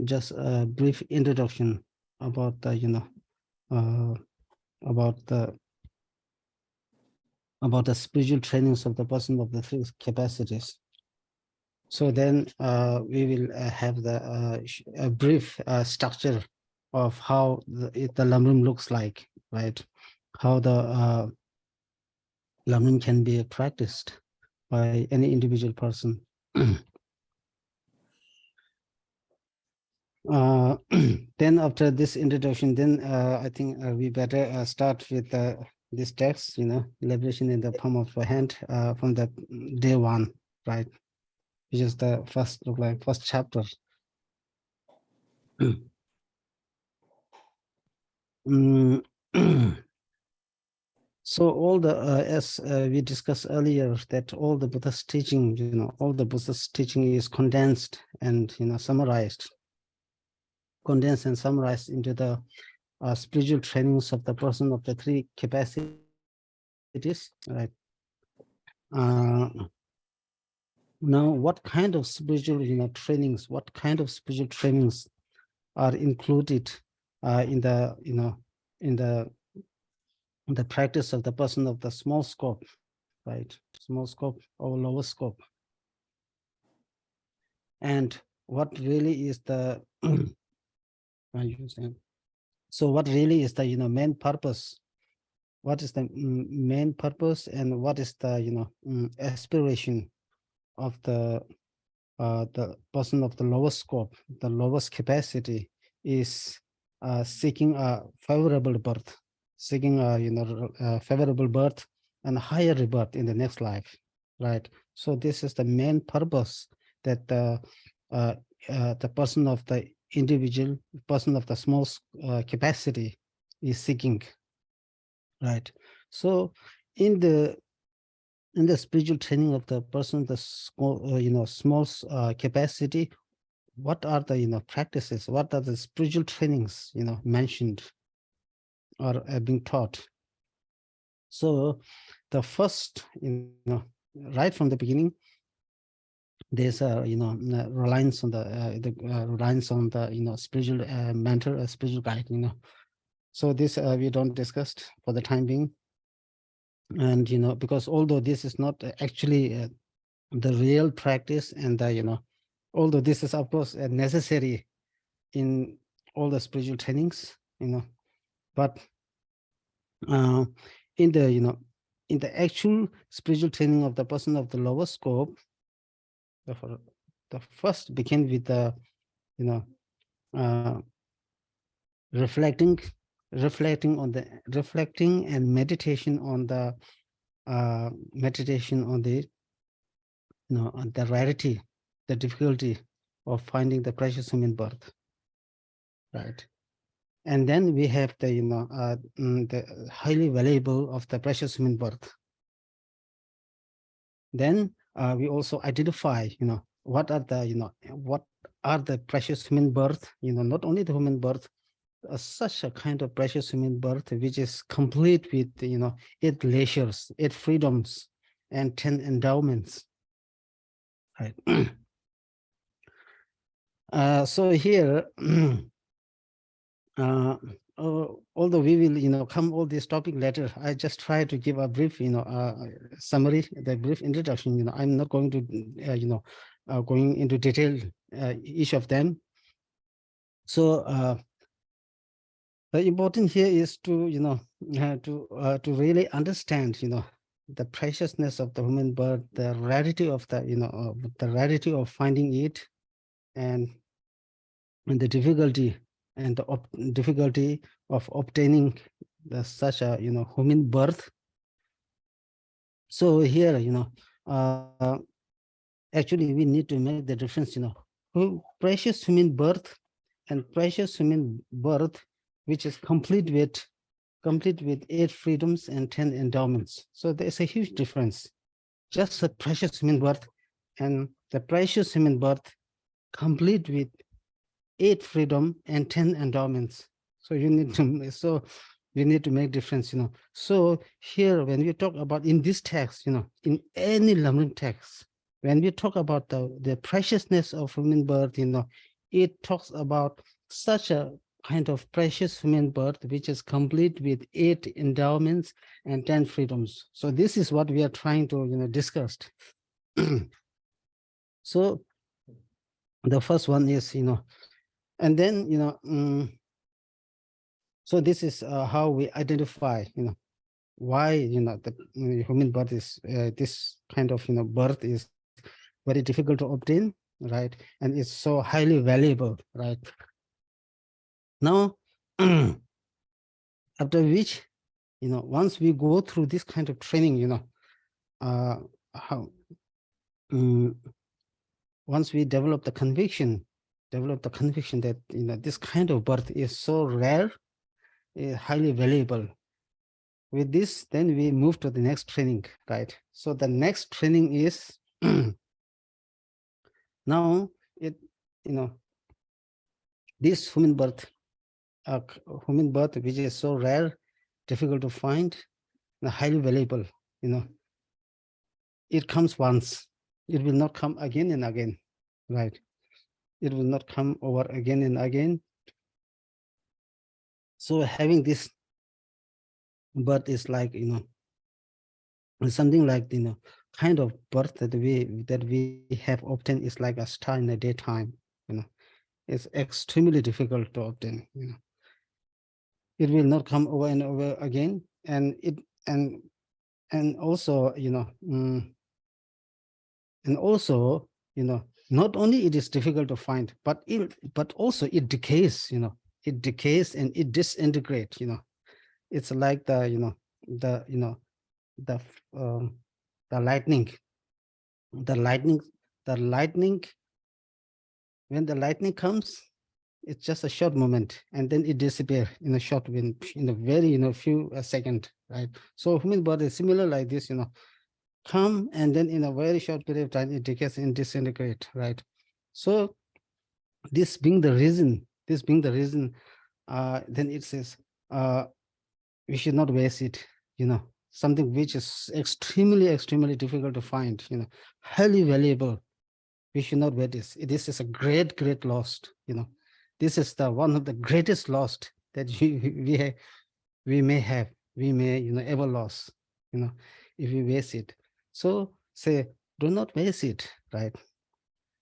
just a brief introduction about the, about the spiritual trainings of the person of the three capacities. So then we will have a brief structure of how the Lamrim looks like, right? How the Lamrim can be practiced by any individual person. Then after this introduction, then I think we better start with this text, liberation in the palm of the hand from the day one, right? Which is the first chapter. So all the as we discussed earlier, that all the Buddha's teaching, all the Buddha's teaching is condensed and summarized into the spiritual trainings of the person of the three capacities, right? Now, what kind of spiritual trainings? What kind of spiritual trainings are included in the practice of the person of the small scope, right? Small scope or lower scope. And what really is the so what really is the main purpose? What is the main purpose, and what is the aspiration of the person of the lowest scope, the lowest capacity, is seeking a favorable birth, seeking a favorable birth and higher rebirth in the next life, right? So this is the main purpose that the person of the individual, person of the small capacity is seeking, right? So in the spiritual training of the person, the small capacity, what are the practices? What are the spiritual trainings mentioned or being taught? So the first, right from the beginning, there's a reliance on the spiritual mentor, spiritual guide. So this we don't discuss for the time being, and because although this is not actually the real practice, and although this is of course necessary in all the spiritual trainings, but in the actual spiritual training of the person of the lower scope, the first begin with the reflecting and meditation on the on the rarity, the difficulty of finding the precious human birth, right? And then we have the the highly valuable of the precious human birth. Then we also identify what are the precious human birth, not only the human birth, such a kind of precious human birth which is complete with 8 leisures, 8 freedoms, and 10 endowments, right? So here although we will come all this topic later, I just try to give a brief summary, the brief introduction. I'm not going to going into detail each of them. So the important here is to to really understand the preciousness of the human birth, the rarity of the rarity of finding it, and the difficulty difficulty of obtaining such a human birth. So here actually we need to make the difference, precious human birth and precious human birth which is complete with 8 freedoms and 10 endowments. So there's a huge difference. Just a precious human birth and the precious human birth complete with 8 freedom and 10 endowments. So you need to make difference. So here when we talk about in this text, in any Lamrim text, when we talk about the preciousness of human birth, it talks about such a kind of precious human birth, which is complete with 8 endowments and 10 freedoms. So this is what we are trying to, discuss. So the first one is, and then, so this is how we identify, why, the human birth is, this kind of, birth is very difficult to obtain, right? And it's so highly valuable, right? Now, after which, once we go through this kind of training, uh, how, um, once we develop the conviction that, this kind of birth is so rare, highly valuable. With this, then we move to the next training, right? So the next training is now it, this human birth, which is so rare, difficult to find, highly valuable, you know, it comes once. It will not come again and again, right? It will not come over again and again. So having this birth is like, something like, kind of birth that we have obtained is like a star in the daytime, you know. It's extremely difficult to obtain, It will not come over and over again, and and also, and also, not only it is difficult to find, but also it decays, it decays and it disintegrates, It's like the, the, the, the lightning, the lightning, the lightning, when the lightning comes, it's just a short moment and then it disappears in a short, in a very, few second, right? So human body is similar like this, come and then in a very short period of time it decays and disintegrate, right? So this being the reason, then it says, we should not waste it, something which is extremely difficult to find, highly valuable. We should not waste this. This is a great loss, this is the one of the greatest loss that we may have, we may, ever lose, if we waste it. So say, do not waste it, right?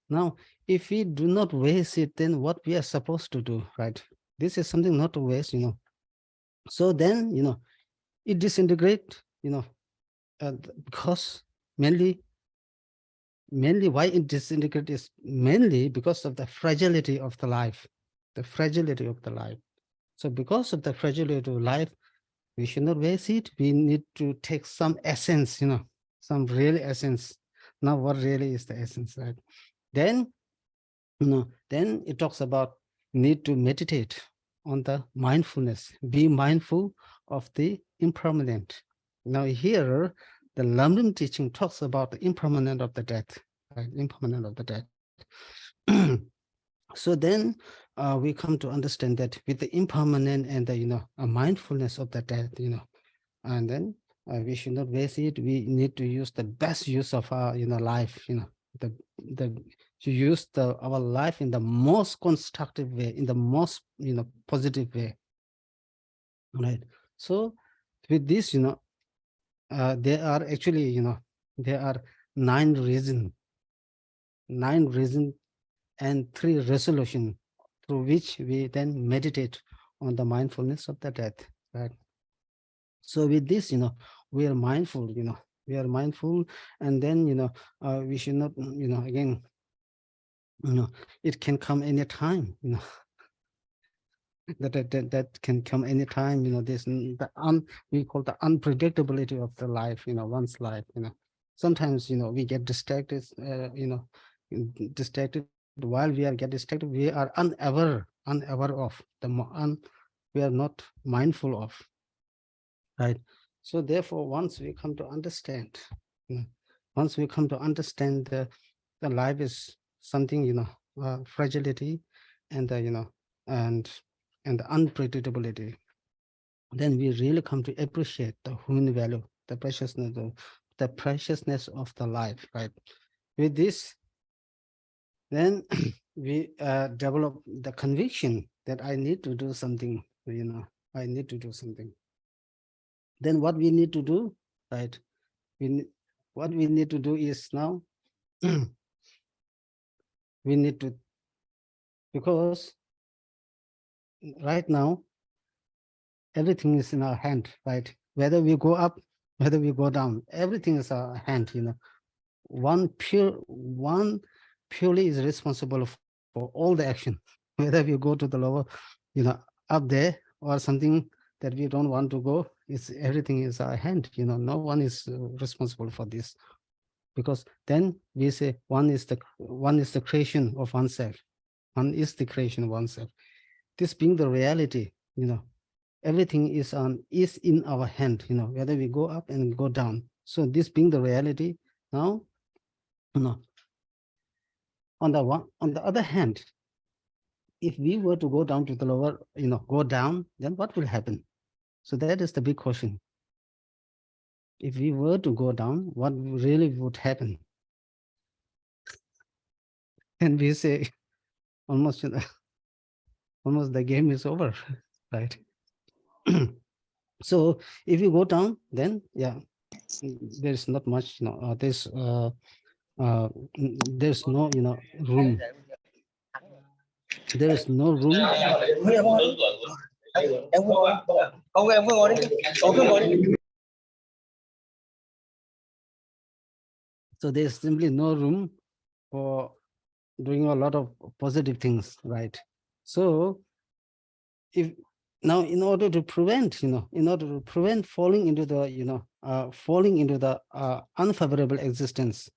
Now, if we do not waste it, then what we are supposed to do, right? This is something not to waste, So then, it disintegrate, because mainly why it disintegrate is mainly because of the fragility of the life, the fragility of the life. So because of the fragility of life, we should not waste it. We need to take some essence, some real essence. Now, what really is the essence, right? Then, then it talks about need to meditate on the mindfulness. Be mindful of the impermanent. Now, here, the Lamrim teaching talks about the impermanent of the death, right? Impermanent of the death. So then we come to understand that with the impermanent and the, a mindfulness of the death, and then we should not waste it. We need to use the best use of our, life, the to use our life in the most constructive way, in the most, positive way, right? So with this, there are actually, there are 9 reasons, 9 reasons and 3 resolution through which we then meditate on the mindfulness of the death, right? So with this, we are mindful, we are mindful, and then, we should not, again, it can come anytime, that can come anytime, this, we call the unpredictability of the life, one's life, sometimes, we get distracted, distracted. While we are get distracted, we are unaware of we are not mindful of, right? So therefore, once we come to understand, once we come to understand the life is something, fragility and the, and and the unpredictability, then we really come to appreciate the human value, the preciousness of the life, right? With this, then we develop the conviction that I need to do something, I need to do something. Then what we need to do, right? What we need to do is now we need to, because right now everything is in our hand, right? Whether we go up, whether we go down, everything is our hand. One purely is responsible for all the action, whether we go to the lower, you know, up there or something that we don't want to go. It's everything is our hand. No one is responsible for this, because then we say one is the creation of oneself. One is the creation of oneself. This being the reality, everything is in our hand. Whether we go up and go down. So this being the reality, now, you know, on the other hand, if we were to go down to the lower, go down, then what will happen? So that is the big question. If we were to go down, what really would happen? And we say almost, almost the game is over, right? So if you go down, then yeah, there's not much, there's no, room. There is no room. So there's simply no room for doing a lot of positive things, right? So if now, in order to prevent falling into the, unfavorable existence,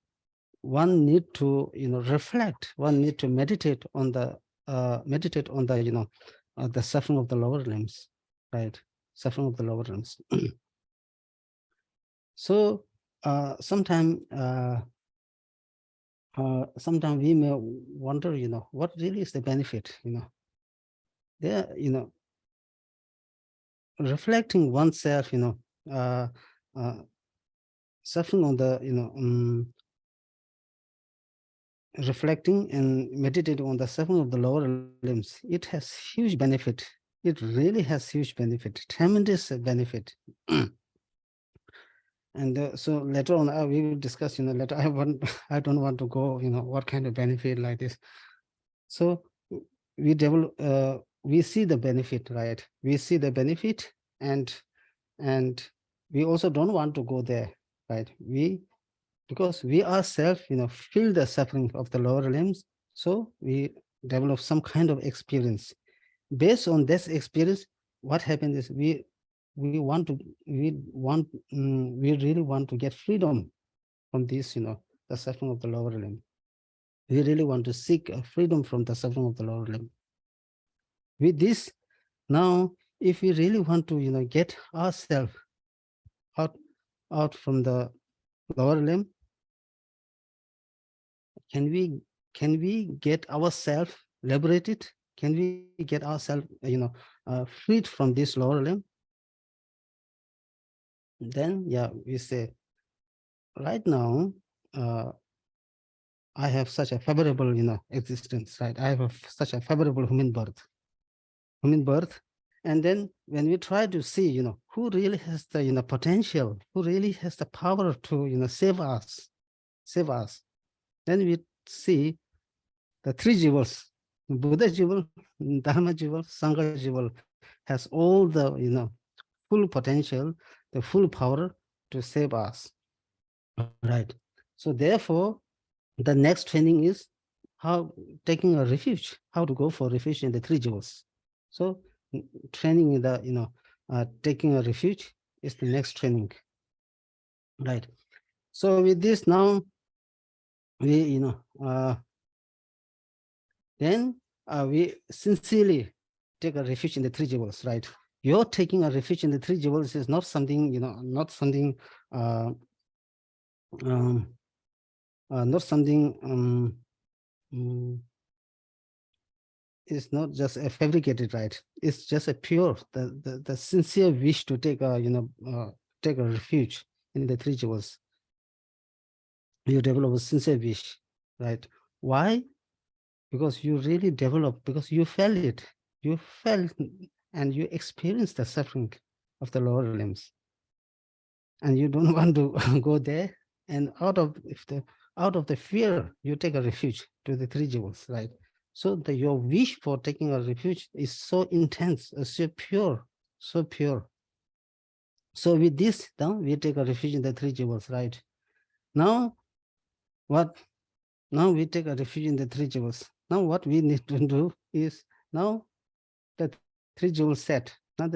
one need to, reflect. One need to meditate on the, the suffering of the lower limbs, right? Suffering of the lower limbs. So sometimes we may wonder, what really is the benefit, there, reflecting oneself, uh, uh, suffering on the, reflecting and meditating on the suffering of the lower limbs, it has huge benefit. It really has huge benefit, tremendous benefit. And so later on, we will discuss, later. I don't want to go, what kind of benefit like this. So we see the benefit, right? We see the benefit, and we also don't want to go there, right? Because we ourselves, feel the suffering of the lower limbs. So we develop some kind of experience. Based on this experience, what happens is we really want to get freedom from this, the suffering of the lower limb. We really want to seek freedom from the suffering of the lower limb. With this, now, if we really want to, get ourselves out from the lower limb, can we get ourselves liberated? Can we get ourselves, freed from this lower limb? Then, yeah, we say, right now, uh, I have such a favorable, existence, right? I have such a favorable human birth. And then when we try to see, who really has the, potential, who really has the power to, save us, then we see the three jewels: Buddha jewel, Dharma jewel, Sangha jewel has all the, full potential, the full power to save us, right? So therefore, the next training is how taking a refuge, how to go for refuge in the three jewels. So training in the, taking a refuge is the next training, right? So with this now, we, then we sincerely take a refuge in the three jewels, right? You're taking a refuge in the three jewels is not something, not something, uh, um, not something, mm, it's not just a fabricated, right? It's just a pure, the sincere wish to take a, take a refuge in the three jewels. You develop a sincere wish, right? Why? because you really develop, because you felt it. You felt and you experienced the suffering of the lower limbs. And you don't want to go there. And out of the fear, you take a refuge to the three jewels, right? So your wish for taking a refuge is so intense, so pure, so pure. So with this, now we take a refuge in the three jewels, right? Now, what? Now we take a refuge in the three jewels. Now what we need to do is, now the three jewels set. Now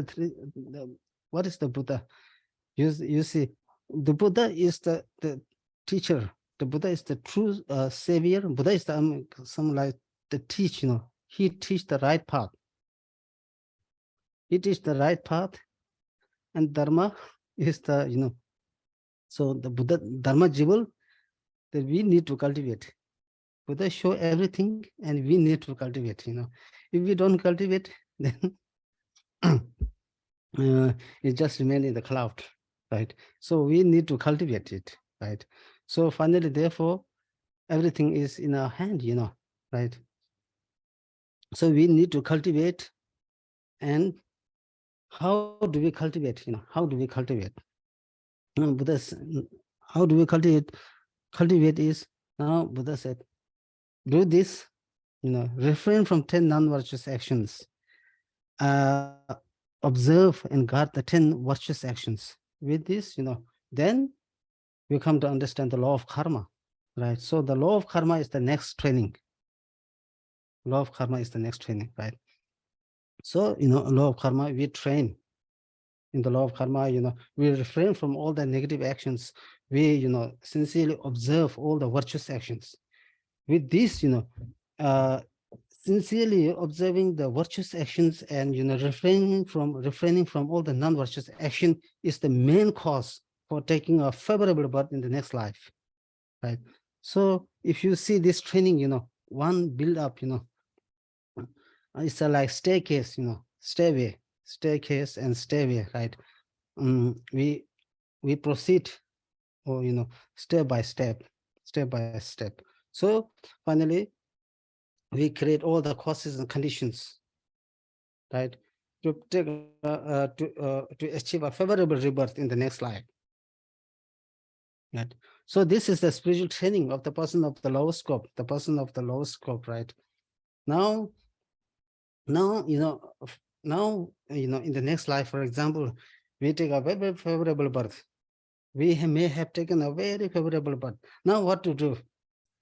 what is the Buddha? You see, the Buddha is the teacher. The Buddha is the true savior. Buddha is the some like the teach. He teach the right path. He teach the right path, and Dharma is the So the Buddha Dharma jewel that we need to cultivate. Buddha show everything, and we need to cultivate. If we don't cultivate, then it just remain in the cloud, right? So we need to cultivate it, right? So finally, therefore, everything is in our hand, right? So we need to cultivate. And how do we cultivate? How do we cultivate? Buddha, how do we cultivate? Cultivate is, now Buddha said, do this, refrain from 10 non-virtuous actions, observe and guard the 10 virtuous actions. With this, then we come to understand the law of karma, right? So the law of karma is the next training. Law of karma is the next training, right? So, law of karma, we train. In the law of karma, we refrain from all the negative actions. We, sincerely observe all the virtuous actions. With this, sincerely observing the virtuous actions and, refraining from all the non-virtuous action is the main cause for taking a favorable birth in the next life, right? So if you see this training, one build up, it's a like staircase, staircase and stairway, right? We proceed, or step by step, so finally we create all the causes and conditions, right, to take to achieve a favorable rebirth in the next life, right? So this is the spiritual training of the person of the lower scope, right? Now now in the next life, for example, we take a very favorable birth. We may have taken a very favorable birth. Now what to do?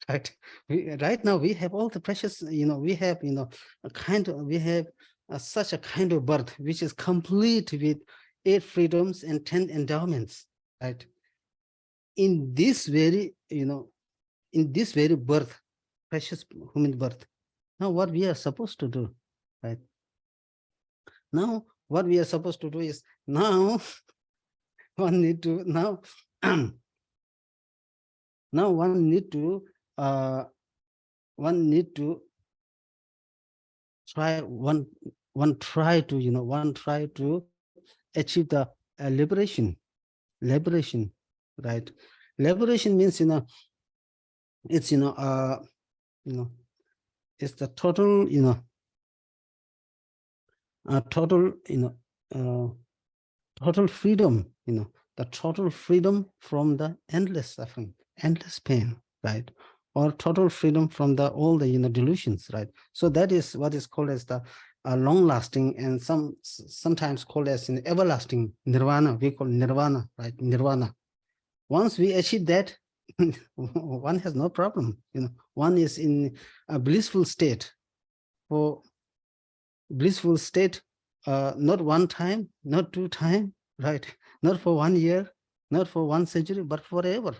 Right, right now we have all the precious, we have, we have such a kind of birth which is complete with 8 freedoms and 10 endowments, right? In this very, in this very birth, precious human birth, now what we are supposed to do, right? Now what we are supposed to do is, now one need to now now one need to try one try to achieve the liberation, right? Liberation means, it's you know it's the total, total, total freedom, the total freedom from the endless suffering, endless pain, right? Or total freedom from the all the, delusions, right? So that is what is called as the long lasting, and sometimes called as an everlasting nirvana. We call nirvana, right? Nirvana. Once we achieve that, one has no problem, one is in a blissful state. For blissful state, not one time, not two time, right? Not for 1 year, not for 1 century, but forever.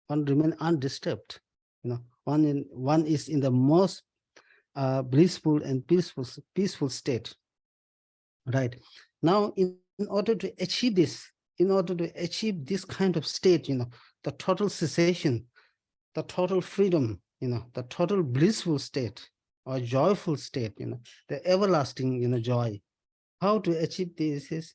One remain undisturbed. One is in the most blissful and peaceful state, right? Now, in order to achieve this, this kind of state, the total cessation, the total freedom, the total blissful state or joyful state, the everlasting, joy. How to achieve this is,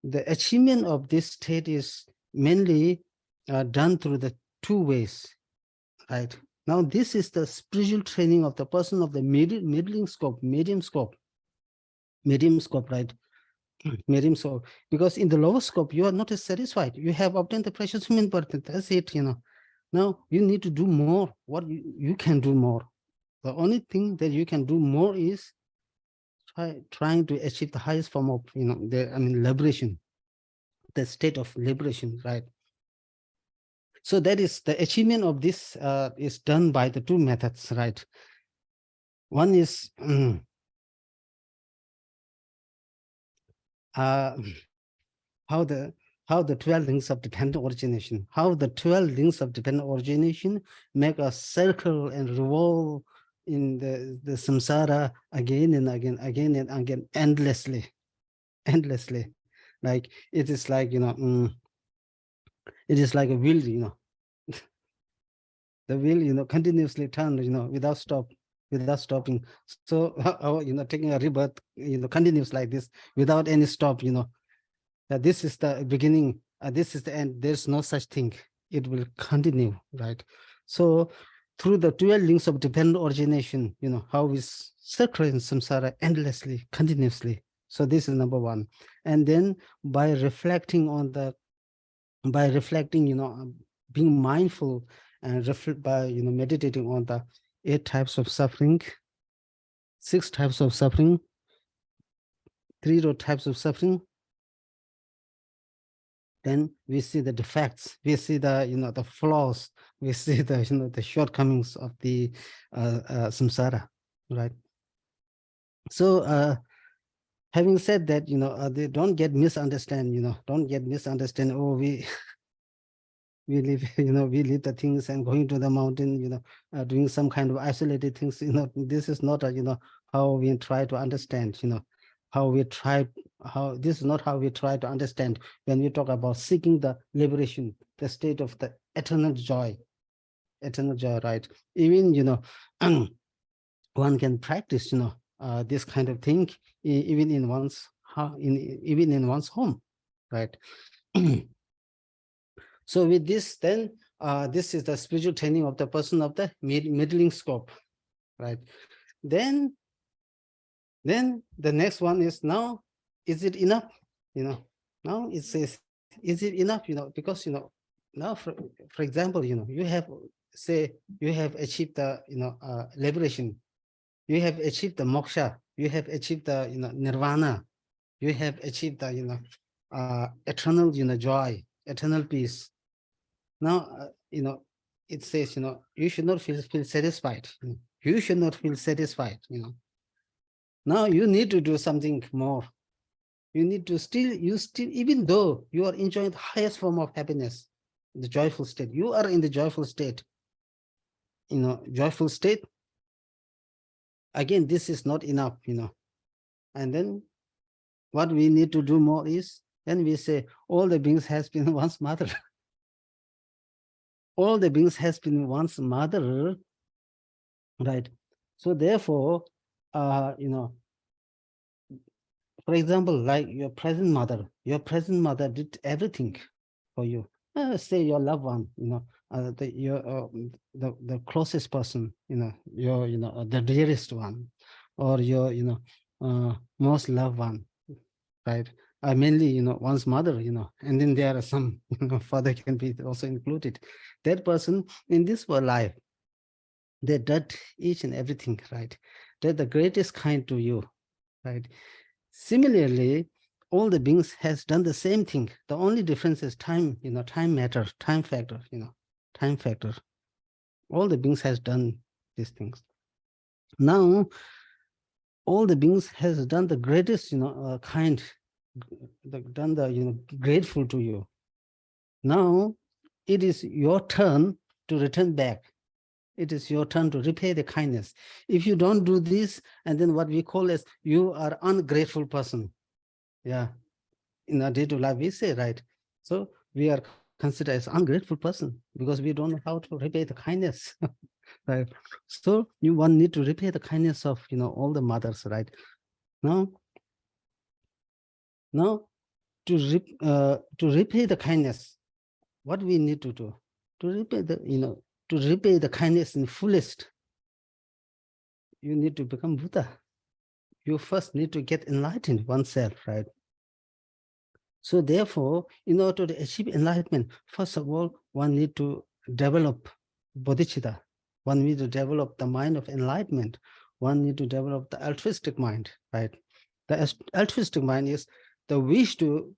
the achievement of this state is mainly done through the two ways, right? Now, this is the spiritual training of the person of the medium scope, right? Medium scope. Because in the lower scope, you are not satisfied. You have obtained the precious human birth. That's it, Now, you need to do more. What you can do more. The only thing that you can do more is trying to achieve the highest form of, liberation, the state of liberation, right? So that is the achievement of this is done by the two methods, right? One is how the 12 links of dependent origination, how the 12 links of dependent origination make a circle and revolve in the samsara again and again, endlessly. Like it is like, it is like a wheel, the wheel, continuously turn, without stopping. So, taking a rebirth, continues like this without any stop, this is the beginning, this is the end. There's no such thing. It will continue, right? So through the 12 links of dependent origination, how we circle in samsara endlessly, continuously. So this is number one. And then by reflecting, being mindful and by, meditating on the 8 types of suffering, 6 types of suffering, 3 types of suffering, then we see the defects, we see the flaws, we see the shortcomings of the samsara, right? So having said that, they don't get misunderstand, oh, we live, we leave the things and going to the mountain, doing some kind of isolated things, this is not how we try to understand, how this is not how we try to understand when we talk about seeking the liberation, the state of the eternal joy, right? Even, one can practice, this kind of thing, even in one's home, right? So with this, then this is the spiritual training of the person of the middling scope, right? Then the next one is, now, is it enough? Now it says, is it enough? Because now, for example, you have, say, you have achieved the liberation, you have achieved the moksha, you have achieved the nirvana, you have achieved the eternal joy, eternal peace. Now, it says, you should not feel satisfied. You should not feel satisfied. Now you need to do something more. You need to still, even though you are enjoying the highest form of happiness, the joyful state, you are in the joyful state. Joyful state. Again, this is not enough. And then what we need to do more is, then we say, all the beings has been once mother. All the beings has been once mother, right? So therefore, for example, like your present mother did everything for you. Say your loved one, the closest person, the dearest one, or your, most loved one, right? Mainly, one's mother, and then there are some, father can be also included. That person in this world life, they did each and everything, right? They're the greatest kind to you, right? Similarly, all the beings has done the same thing. The only difference is time, time matter, time factor, time factor. All the beings has done these things. Now, all the beings has done the greatest, kind, done the, grateful to you. Now, it is your turn to return back. It is your turn to repay the kindness. If you don't do this, and then what we call as, you are ungrateful person. Yeah. In our day-to-day life, we say, right? So we are considered as ungrateful person because we don't know how to repay the kindness, right? So one need to repay the kindness of, all the mothers, right? Now to repay the kindness, what we need to do to repay the, to repay the kindness in fullest, you need to become Buddha. You first need to get enlightened oneself, right? So therefore, in order to achieve enlightenment, first of all, one need to develop bodhicitta. One need to develop the mind of enlightenment. One need to develop the altruistic mind, right? The altruistic mind is the wish to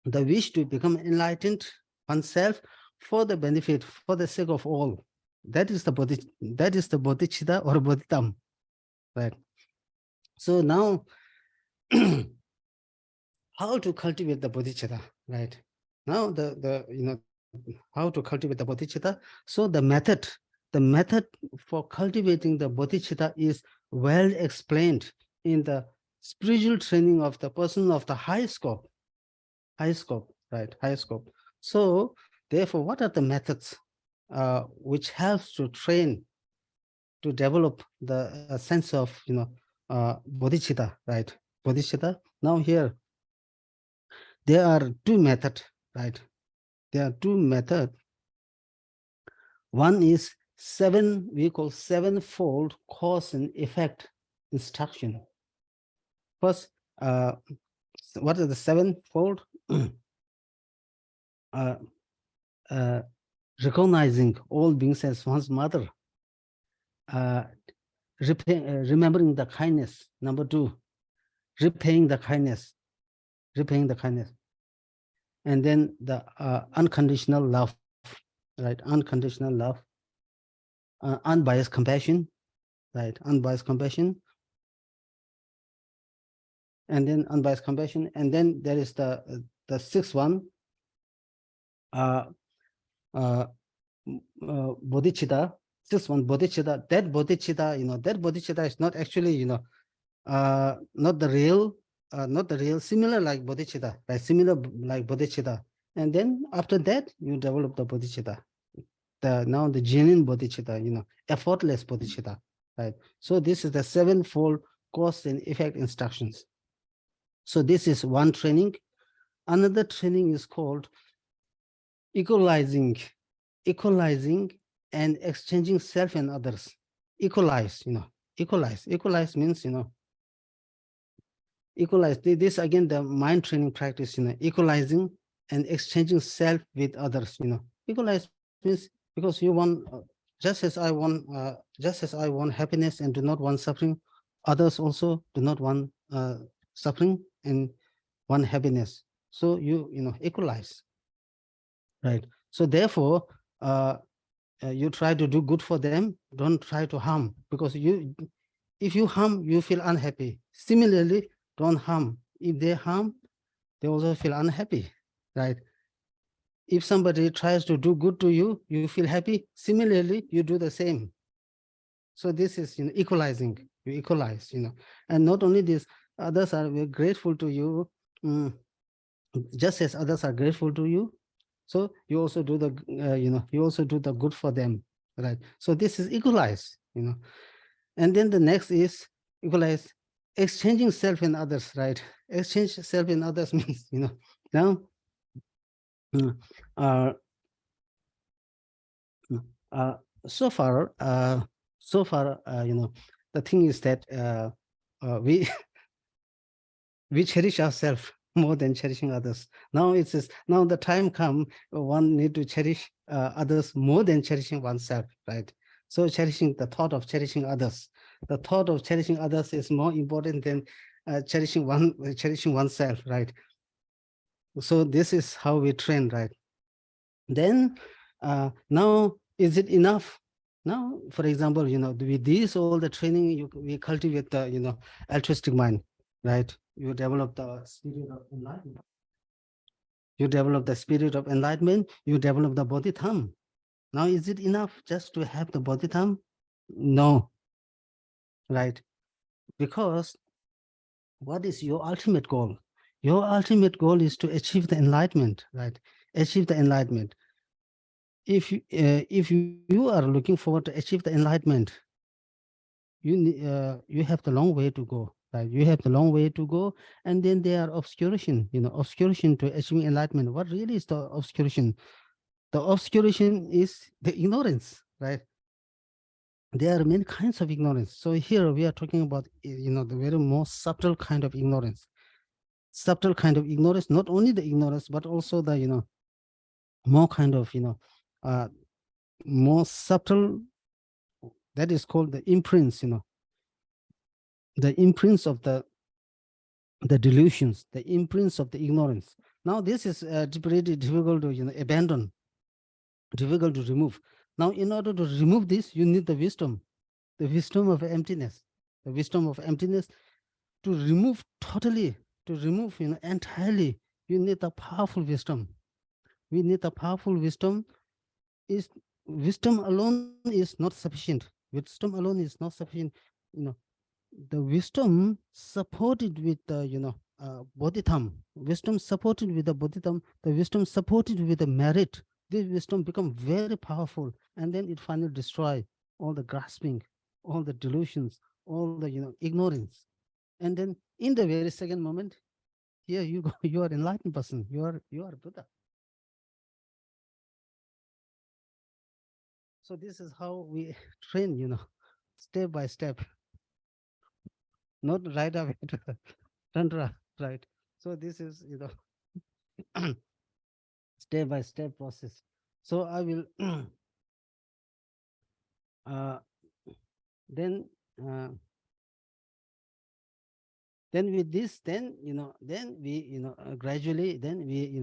become enlightened oneself for the benefit, for the sake of all. That is the bodhicitta or bodhitam, right? So now, how to cultivate the bodhicitta, right? Now how to cultivate the bodhicitta. So the method for cultivating the bodhicitta is well explained in the spiritual training of the person of the high scope, right? High scope. So therefore, what are the methods which helps to train, to develop the sense of bodhicitta, right? Bodhicitta. Now here there are two methods, right? There are two methods. One is we call sevenfold cause and effect instruction. First, what is the sevenfold? Recognizing all beings as one's mother. Remembering the kindness. Number two, repaying the kindness. And then the unconditional love, right? Unconditional love, unbiased compassion, right? Unbiased compassion, and then unbiased compassion, and then there is the sixth one, bodhicitta. Sixth one, bodhicitta. That bodhicitta, that bodhicitta is not actually, not the real, similar like bodhicitta, right? Similar like bodhicitta. And then after that, you develop the bodhicitta. Now the genuine bodhicitta, effortless bodhicitta, right? So this is the sevenfold cause and effect instructions. So this is one training. Another training is called equalizing and exchanging self and others. Equalize means, equalize. This again, the mind training practice, equalizing and exchanging self with others. Equalize means, because you want, just as I want happiness and do not want suffering, others also do not want suffering and want happiness. So you equalize, right? So therefore, you try to do good for them. Don't try to harm, because if you harm, you feel unhappy. Similarly, don't harm. If they harm, they also feel unhappy, right? If somebody tries to do good to you, you feel happy. Similarly, you do the same. So this is equalizing. You equalize, and not only this, others are very grateful to you, just as others are grateful to you. So you also do the you also do the good for them, right? So this is equalize, and then the next is equalize, exchanging self and others, right? Exchange self and others means, now uh, uh, so far the thing is that we we cherish ourselves more than cherishing others. Now now the time come, one need to cherish others more than cherishing oneself, right? So cherishing, the thought of cherishing others, is more important than cherishing oneself, right? So this is how we train, right? Then now, is it enough? Now, for example, with this all the training, we cultivate the altruistic mind, right? You develop the spirit of enlightenment. You develop the spirit of enlightenment. You develop the bodhidharma. Now, is it enough just to have the bodhidharma? No, right? Because what is your ultimate goal? Your ultimate goal is to achieve the enlightenment, right? Achieve the enlightenment. If you are looking forward to achieve the enlightenment, you have the long way to go, right? You have the long way to go, and then there are obscuration, obscuration to achieving enlightenment. What really is the obscuration? The obscuration is the ignorance, right? There are many kinds of ignorance. So here we are talking about, the very most subtle kind of ignorance. Subtle kind of ignorance, not only the ignorance, but also the, more kind of, uh, more subtle, that is called the imprints, the imprints of the delusions, the imprints of the ignorance. Now this is pretty difficult to, abandon, difficult to remove. Now, in order to remove this, you need the wisdom of emptiness, the wisdom of emptiness to remove totally, to remove, entirely. You need a powerful wisdom. We need a powerful wisdom. Is wisdom alone is not sufficient. Wisdom alone is not sufficient. You know, the wisdom supported with the, bodhidharma, wisdom supported with the bodhidharma, the wisdom supported with the merit, this wisdom become very powerful, and then it finally destroy all the grasping, all the delusions, all the, ignorance. And then in the very second moment, here you go, you are enlightened person, you are Buddha. So this is how we train, step by step, not right away to tantra, right? So this is, step by step process. So I will uh, then uh, then with this, then, then we, gradually, then we,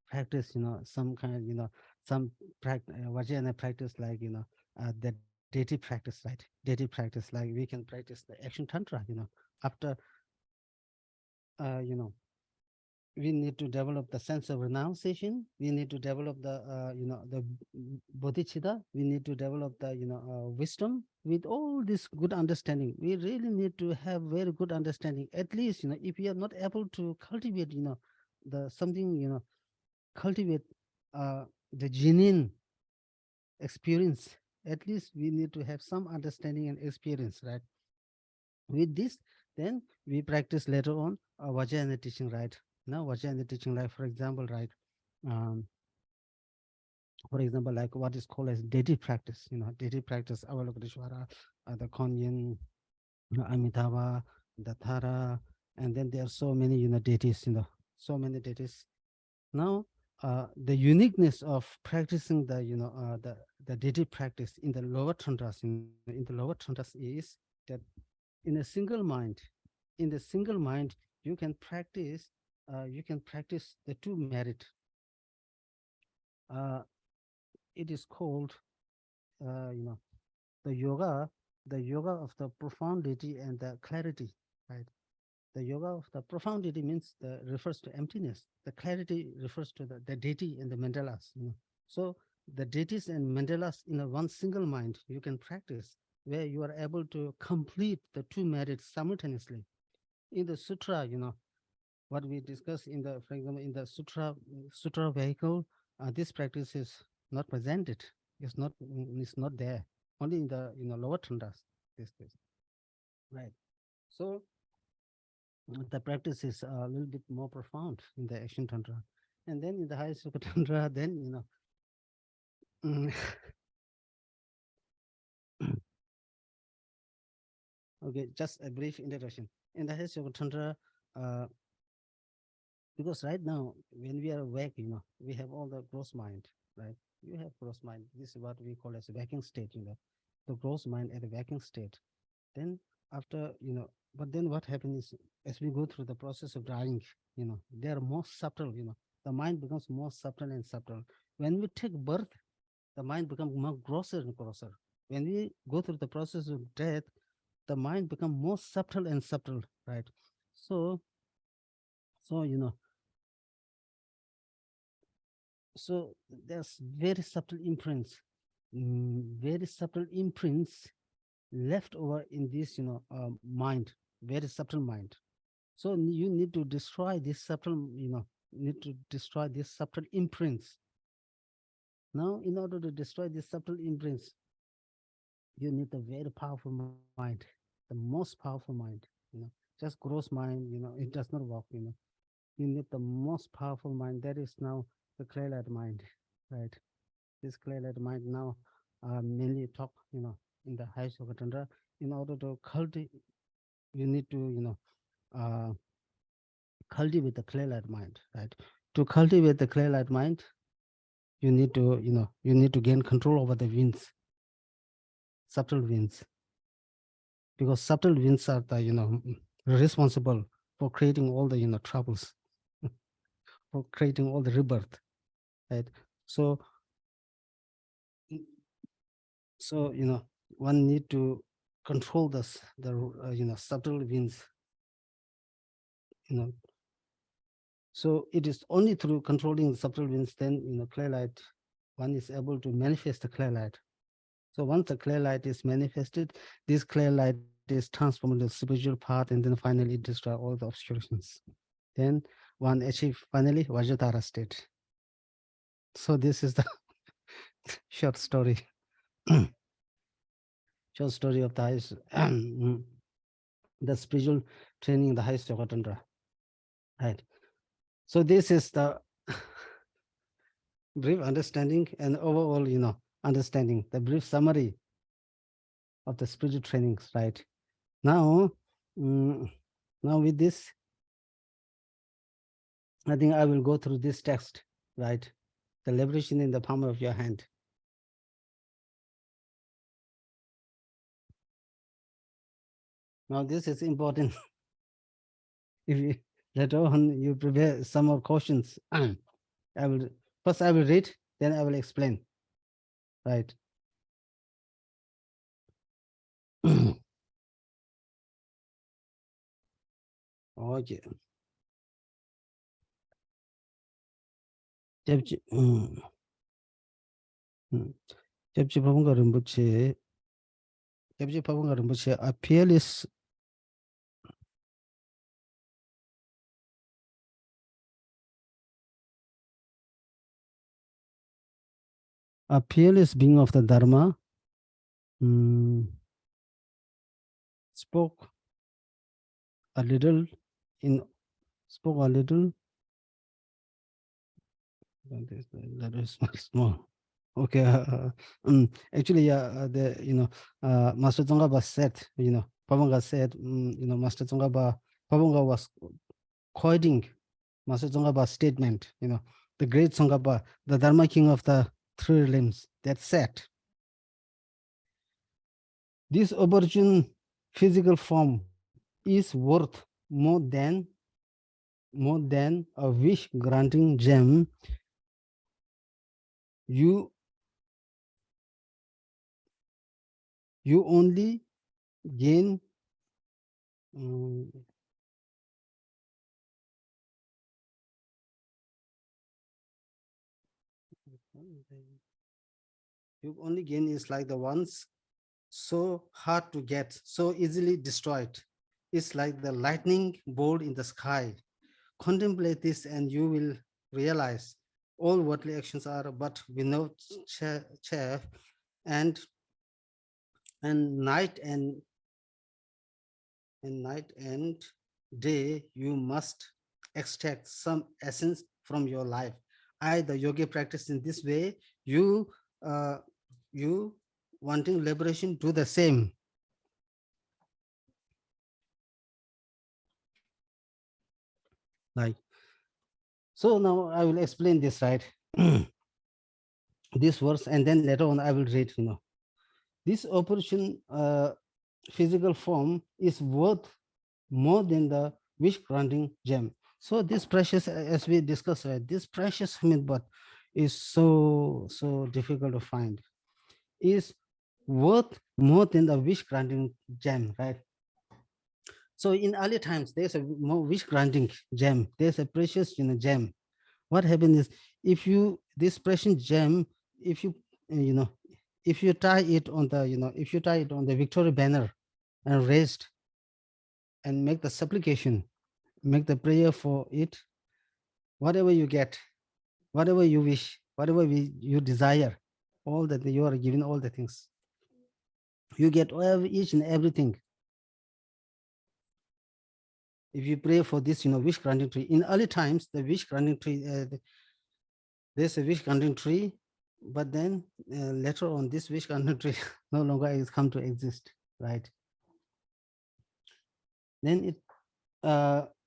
practice, some kind, some vajrayana practice, like, the deity practice, right? Deity practice, like we can practice the action tantra, after you know we need to develop the sense of renunciation. We need to develop the, the bodhicitta. We need to develop the, wisdom. With all this good understanding, we really need to have very good understanding. At least, if we are not able to cultivate, the something, cultivate the genuine experience, at least we need to have some understanding and experience, right? With this, then we practice later on vajrayana teaching, right? Now vajrayana teaching, like for example, right, um, for example, like what is called as deity practice, deity practice, Avalokiteshvara, the Konyin, Amitabha, the Thara, and then there are so many, deities, so many deities. Now, the uniqueness of practicing the, the deity practice in the lower tantras, in the lower tantras, is that in a single mind, in the single mind, you can practice, the two merit. Uh, it is called, you know, the yoga, the yoga of the profundity and the clarity, right? The yoga of the profundity means refers to emptiness. The clarity refers to the deity and the mandalas. So the deities and mandalas in a one single mind you can practice, where you are able to complete the two merits simultaneously. In the sutra, what we discuss in the, for example, in the sutra vehicle, this practice is not presented. It's not there. Only in the, lower tandas. This right. So the practice is a little bit more profound in the action tantra, and then in the high yoga tantra, then, mm, okay, just a brief introduction. In the high yoga tantra, uh, because right now when we are awake, we have all the gross mind, right? You have gross mind. This is what we call as a waking state. The gross mind at a waking state. Then after, but then what happens is, as we go through the process of dying, they are more subtle. The mind becomes more subtle and subtle. When we take birth, the mind becomes more grosser and grosser. When we go through the process of death, the mind becomes more subtle and subtle, right? So, so you know, so there's very subtle imprints, very subtle imprints left over in this, mind, very subtle mind. So you need to destroy this subtle, need to destroy these subtle imprints. Now, in order to destroy these subtle imprints, you need a very powerful mind, the most powerful mind. Just gross mind, it does not work. You need the most powerful mind. That is now the clear light mind, right? this clay light mind now mainly talk, in the highest yoga tundra. In order to cultivate, you need to, uh, cultivate the clay light mind, right? To cultivate the clay light mind, you need to, you need to gain control over the winds, subtle winds, because subtle winds are the, responsible for creating all the, troubles, for creating all the rebirth, right? So, so, one need to control this, the, subtle winds, you know. So it is only through controlling the subtle winds, then, clear light, one is able to manifest the clear light. So once the clear light is manifested, this clear light is transformed into spiritual path, and then finally it destroys all the obscurations. Then one achieve finally Vajradhara state. So this is the short story, short story of the highest, the spiritual training in the highest yoga tundra. Right. So this is the brief understanding and overall, understanding, the brief summary of the spiritual trainings, right? Now, mm, now with this, I think I will go through this text, right? The liberation in the palm of your hand. Now, this is important. If you later on you prepare some more questions, I will first I will read, then I will explain, right? Okay. Jebji, Jebji Pabunga Rinpoche, Jebji Pabunga Rinpoche, a peerless being of the Dharma, spoke a little in spoke a little. That is small. Okay. Actually, yeah, Master Tsongkhapa said, Pabanga said, Master Tsongkhapa, Pabanga was quoting Master Tsongkhapa's statement, the great Tsongkhapa, the Dharma king of the three limbs, that said, this opportune physical form is worth more than a wish granting gem. You you only gain um, you only gain is like the ones so hard to get, so easily destroyed. It's like the lightning bolt in the sky. Contemplate this and you will realize all worldly actions are but without chaff, and night and night and day you must extract some essence from your life. The yogi practice in this way, you uh, you wanting liberation, do the same. Like, so now I will explain this, right? This verse, and then later on I will read, this opportune physical form is worth more than the wish granting gem. So this precious, as we discussed, right, this precious human birth is so difficult to find, is worth more than the wish granting gem, right? So in early times, there's a more wish granting gem. There's a precious, gem. What happens is, if you this precious gem, if you you know if you tie it on the if you tie it on the Victoria banner and raised and make the supplication, make the prayer for it, whatever you get, whatever you wish, whatever you desire, all that you are given, all the things you get, each and everything. If you pray for this, wish granting tree. In early times, the wish granting tree, there's a wish granting tree but then later on, this wish granting tree no longer is come to exist, right? Then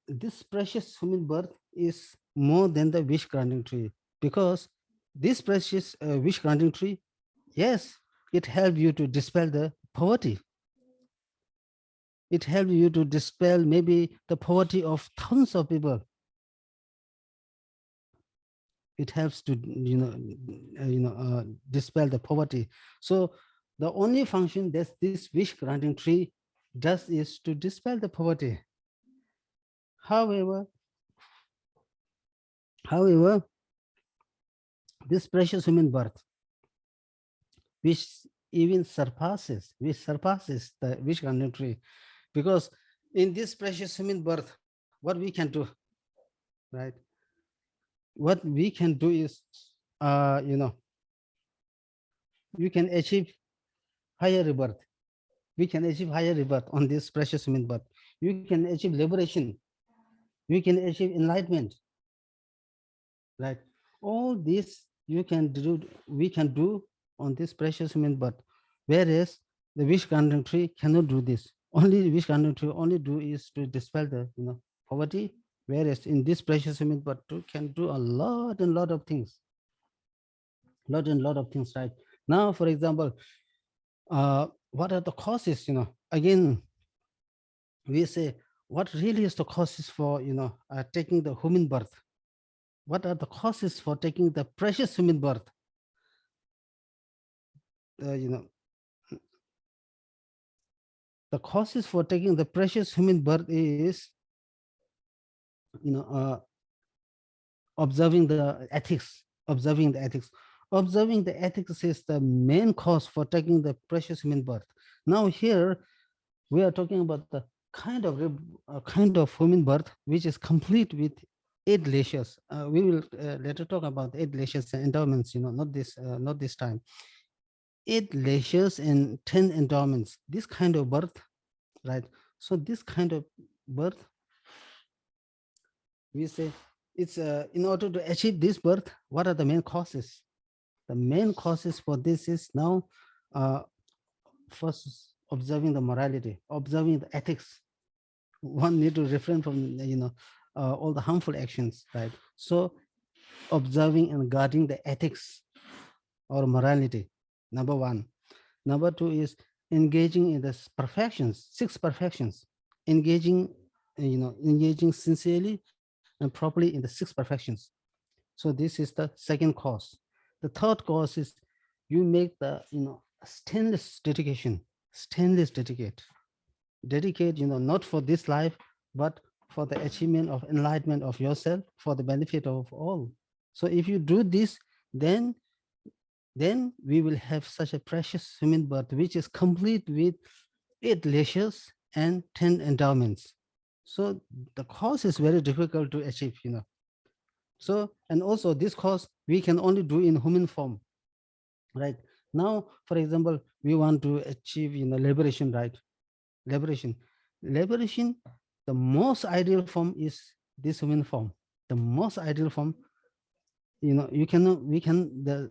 this precious human birth is more than the wish granting tree, because this precious wish granting tree, yes, it helped you to dispel the poverty. It helped you to dispel maybe the poverty of thousands of people. It helps to dispel the poverty. So the only function that this wish granting tree does is to dispel the poverty. However, however, this precious human birth, which which surpasses the wish granting tree, because in this precious human birth, what we can do, right? What we can do is, uh, you know, you can achieve higher rebirth. We can achieve higher rebirth on this precious human birth. You can achieve liberation. You can achieve enlightenment, right? All this you can do, we can do on this precious human birth. Whereas the wish granting tree cannot do this. Only the wish granting tree only do is to dispel the poverty. Whereas in this precious human birth too can do a lot and lot of things, lot of things, right? Now, for example, what are the causes? Again, we say, what really is the causes for taking the human birth? What are the causes for taking the precious human birth? uh, you know the causes for taking the precious human birth is you know uh, observing the ethics. Observing the ethics is the main cause for taking the precious human birth. Now here we are talking about the kind of human birth which is complete with 8 layers. We will later talk about 8 layers and endowments, not this time. 8 layers and 10 endowments, this kind of birth, right? So this kind of birth, we say, it's in order to achieve this birth, what are the main causes? The main causes for this is now, uh, first, observing the morality, observing the ethics. One need to refrain from all the harmful actions, right? So observing and guarding the ethics or morality, number one. Number two is engaging in the perfections, 6 perfections, engaging engaging sincerely and properly in the 6 perfections. So this is the second cause. The third cause is you make the stainless dedication, stainless dedicate, not for this life, but for the achievement of enlightenment of yourself, for the benefit of all. So if you do this, then we will have such a precious human birth which is complete with 8 layers and 10 endowments. So the cause is very difficult to achieve. So, and also this cause we can only do in human form, right? Now, for example, we want to achieve liberation, right? Liberation. Liberation, the most ideal form is this human form. The most ideal form, you cannot, we can, the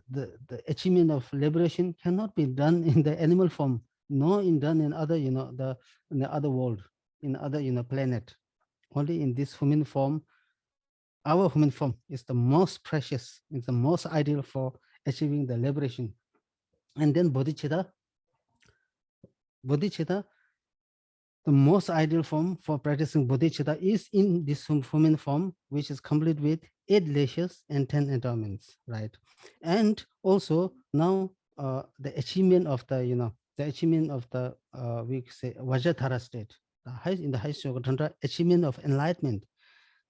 achievement of liberation cannot be done in the animal form, nor in done in other, in the other world, in other, planet. Only in this human form, our human form is the most precious, is the most ideal for achieving the liberation. And then bodhicitta, the most ideal form for practicing bodhicitta is in this human form, which is complete with 8 layers and 10 endowments, right? And also now, the achievement of the, the achievement of the, we say, Vajradhara state, in the highest yoga tantra, achievement of enlightenment.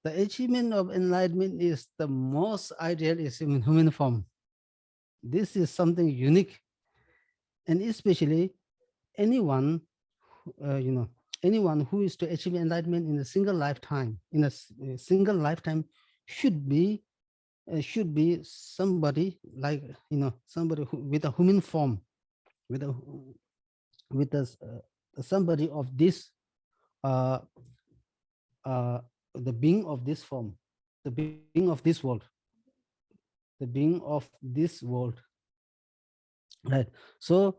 The achievement of enlightenment is the most ideal is in human form. This is something unique, and especially anyone, you know, anyone who is to achieve enlightenment in a single lifetime, a single lifetime, should be somebody like, somebody with a human form, with a with a somebody of this, uh, uh, the being of this form, the being of this world, the being of this world. right? So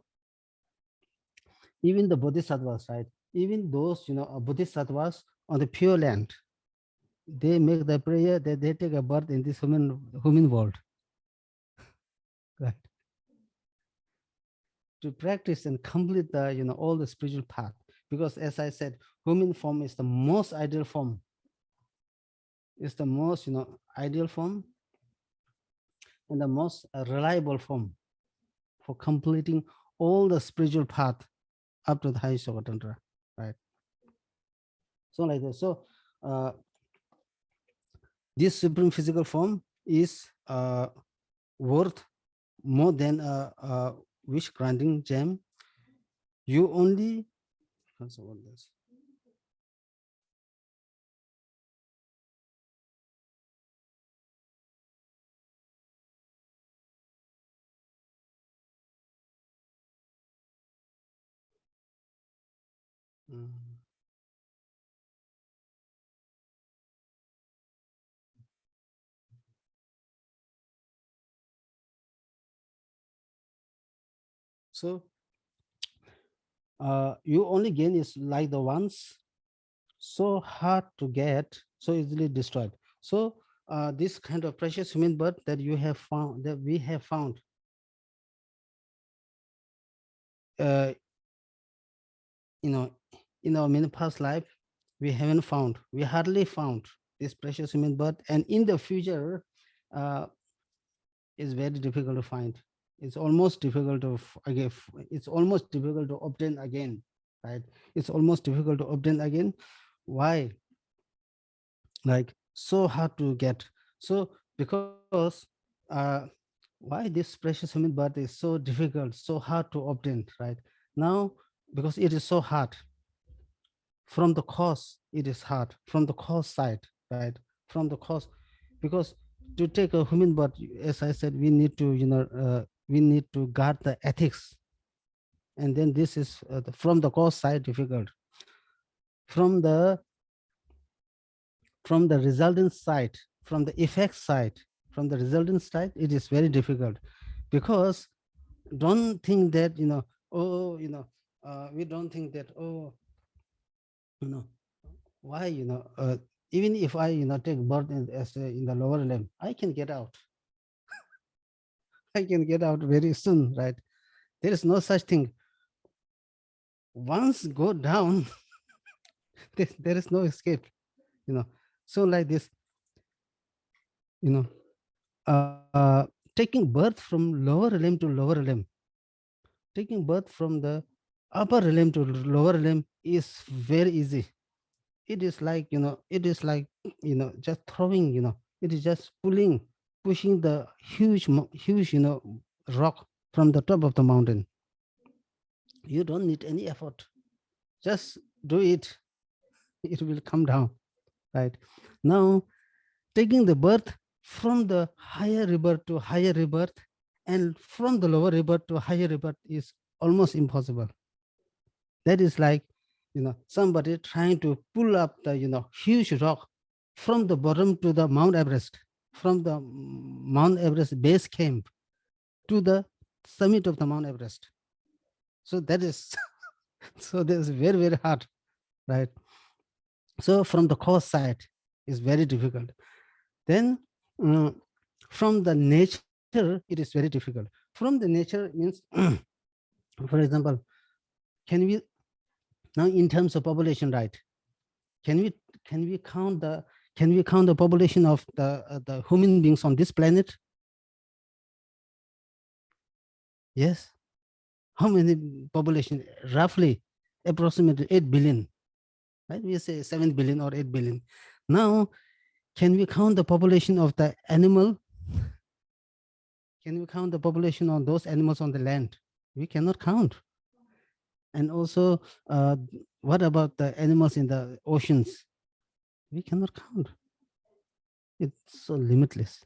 even the bodhisattvas, right? Even those, bodhisattvas on the pure land, they make the prayer that they take a birth in this human world, right? To practice and complete the, all the spiritual path. Because as I said, human form is the most ideal form, is the most, ideal form and the most reliable form for completing all the spiritual path up to the highest Tantra, right? So like this. So uh, this supreme physical form is worth more than a wish granting gem. You only also what this. Mm. So you only gain is like the ones so hard to get, so easily destroyed. So this kind of precious human birth that you have found, that we have found, uh, you know, in our many past life, we haven't found, we hardly found this precious human birth, and in the future, uh, is very difficult to find. It's almost difficult to again. It's almost difficult to obtain again, right? It's almost difficult to obtain again. Why? Like so hard to get. So because why this precious human birth is so difficult, so hard to obtain, right? Now, because it is so hard from the cause, it is hard from the cause side, right? From the cause, because to take a human birth, as I said, we need to, we need to guard the ethics, and then this is from the cause side difficult. From the resultant side, from the effect side, from the resultant side, it is very difficult, because don't think that, oh, we don't think that, oh, you know why, even if I, take birth in the lower limb, I can get out. I can get out very soon, right? There is no such thing. Once go down, there is no escape, you know. So like this, you know, taking birth from lower limb to lower limb, taking birth from the upper limb to lower limb is very easy. It is like, it is like, just throwing, it is just pushing the huge, rock from the top of the mountain. You don't need any effort. Just do it. It will come down, right? Now, taking the birth from the higher rebirth to higher rebirth, and from the lower rebirth to higher rebirth is almost impossible. That is like, somebody trying to pull up the, huge rock from the bottom to the Mount Everest, from the Mount Everest base camp to the summit of the Mount Everest. So that is, so that is very, very hard, right? So from the cause side is very difficult. Then uh, from the nature, it is very difficult. From the nature means, for example, can we, now in terms of population, right? Can we can we count the can we count the population of the human beings on this planet? Yes. How many population? Roughly, approximately 8 billion. Right? We say 7 billion or 8 billion. Now, can we count the population of the animal? Can we count the population on those animals on the land? We cannot count. And also, what about the animals in the oceans? We cannot count. It's so limitless,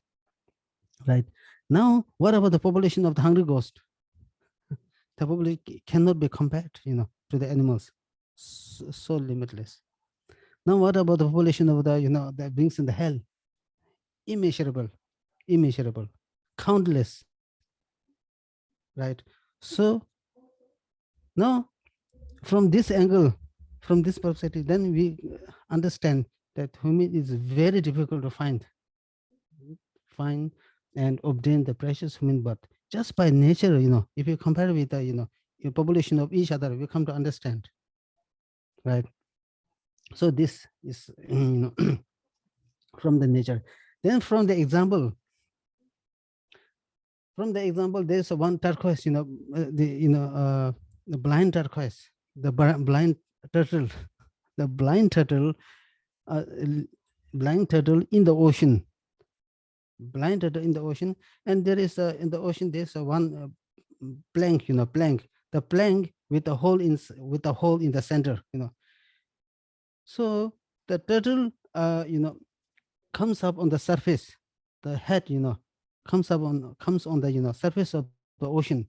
right? Now, what about the population of the hungry ghost? The population cannot be compared, to the animals. So limitless. Now, what about the population of the, the beings in the hell? Immeasurable, immeasurable, countless, right? So now, from this angle, from this perspective, then we understand that human is very difficult to find and obtain the precious human birth just by nature. If you compare with the your population of each other, we come to understand, right? So this is from the nature. Then from the example, there's a one turquoise, the blind turquoise, blind turtle, the uh, l- blind turtle in the ocean, blind turtle in the ocean, and there is in the ocean there's a one plank, the plank with a hole in the center. So the turtle, comes up on the surface, the head, comes on the surface of the ocean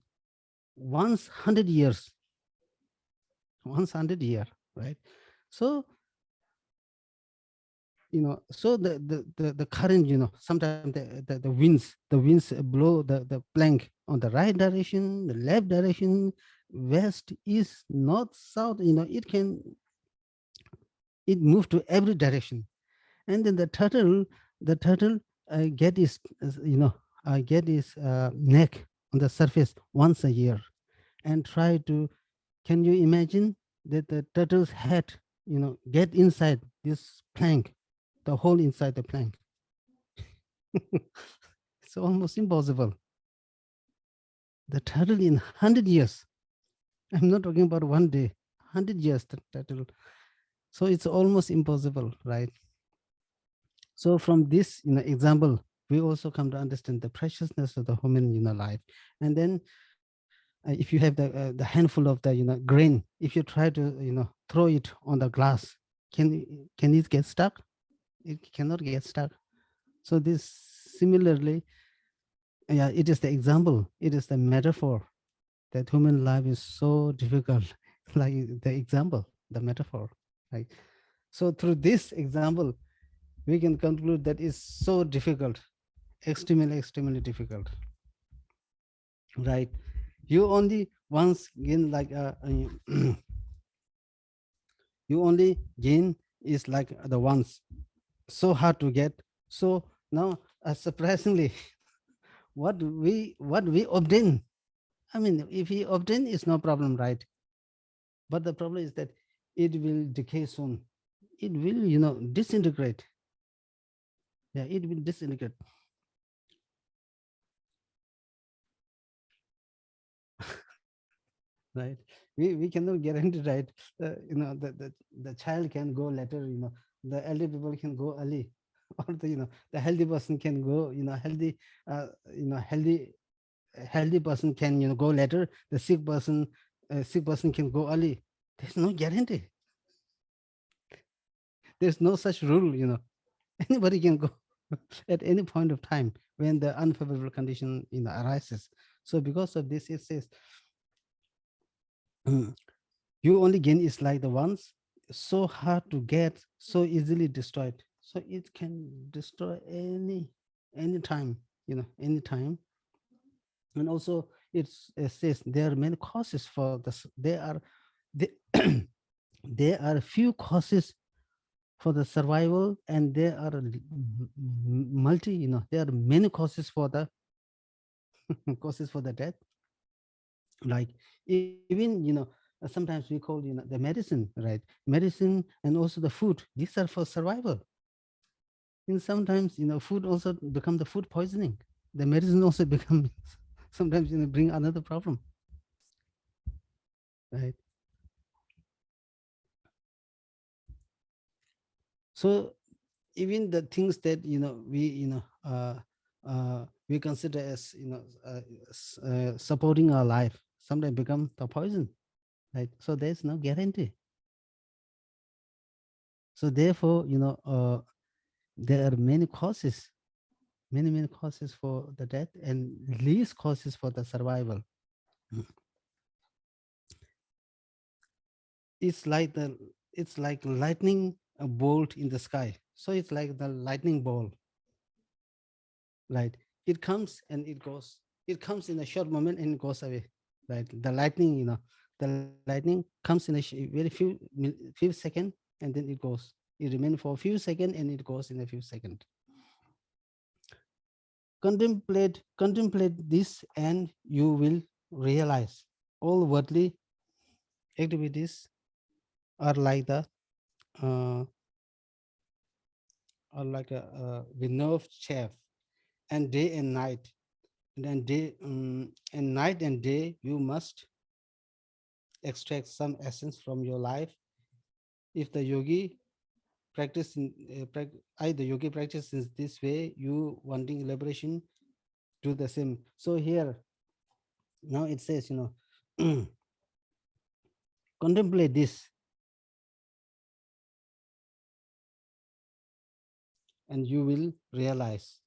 once 100 years, once 100 year, right? So so the current, sometimes the winds blow the plank on the right direction, the left direction, west, east, north, south. It move to every direction. And then the turtle get his neck on the surface once a year, and try to, can you imagine that the turtle's head get inside this plank, the hole inside the plank? It's almost impossible. The turtle in 100 years, I'm not talking about one day, 100 years, the turtle. So it's almost impossible, right? So from this example, we also come to understand the preciousness of the human life. And then if you have the handful of the grain, if you try to throw it on the glass, can it get stuck? It cannot get stuck. So this, similarly, yeah, it is the example, it is the metaphor that human life is so difficult. Like the example, the metaphor, right? So through this example, we can conclude that it's so difficult, extremely difficult, right? You only once gain like you only gain is like the ones, so hard to get. So now, surprisingly, what we obtain, I mean, if we obtain, it's no problem, right? But the problem is that it will decay soon. It will disintegrate. Yeah, it will disintegrate. Right? We cannot guarantee, right? The child can go later, the elder people can go early, or the healthy person can go, healthy person can go later, the sick person can go early. There's no guarantee. There's no such rule. Anybody can go at any point of time when the unfavorable condition arises. So because of this, it says you only gain is like the ones, so hard to get, so easily destroyed. So it can destroy anytime, anytime. And also it says there are many causes for this. There, there are few causes for the survival, and there are multi, there are many causes for the causes for the death. Like, even sometimes we call the medicine, right? Medicine and also the food, these are for survival. And sometimes food also become the food poisoning. The medicine also become sometimes bring another problem, right? So even the things that we consider as supporting our life sometimes become the poison, right? So there's no guarantee. So therefore, there are many causes, many causes for the death, and least causes for the survival. Mm. It's like lightning a bolt in the sky. So it's like the lightning ball, right? It comes and it goes. It comes in a short moment and it goes away. right? The lightning, the lightning comes in a very few seconds, and then it goes. It remains for a few seconds, and it goes in a few seconds. Contemplate this, and you will realize all worldly activities are like the uh, are like a nerve chaff, and day and night, and night and day you must extract some essence from your life. If the yogi practice in the yogi practices this way, you wanting liberation, do the same. So here now it says, contemplate this, and you will realize.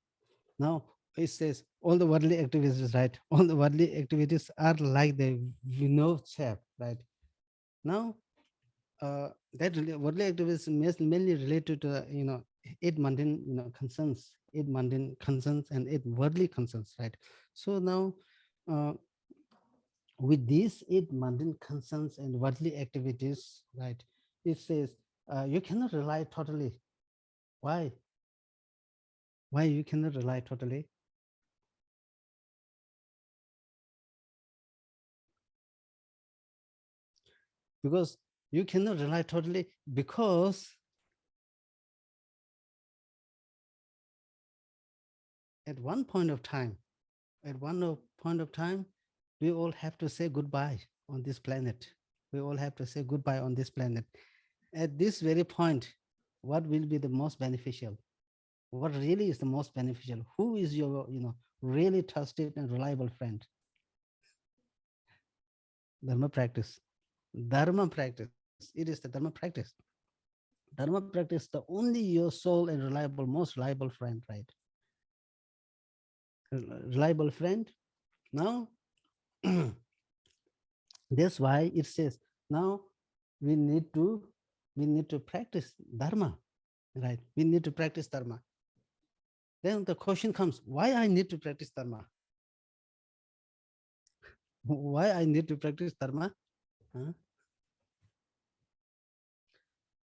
Now it says all the worldly activities, right? All the worldly activities are like the chap, right? Now worldly activities mainly related to eight mundane concerns, and eight worldly concerns, right? So now uh, with these eight mundane concerns and worldly activities, right? It says you cannot rely totally. Why? Why you cannot rely totally? Because you cannot rely totally, because at one point of time, point of time, we all have to say goodbye on this planet. We all have to say goodbye on this planet. At this very point, what will be the most beneficial? What really is the most beneficial? Who is your, really trusted and reliable friend? Dharma practice. Dharma practice. It is the dharma practice. Dharma practice, the only your soul and reliable, most reliable friend, right? Reliable friend. Now, that's why it says now we need to we need to practice dharma, right? We need to practice dharma. Then the question comes, why I need to practice dharma? Why I need to practice dharma? Huh?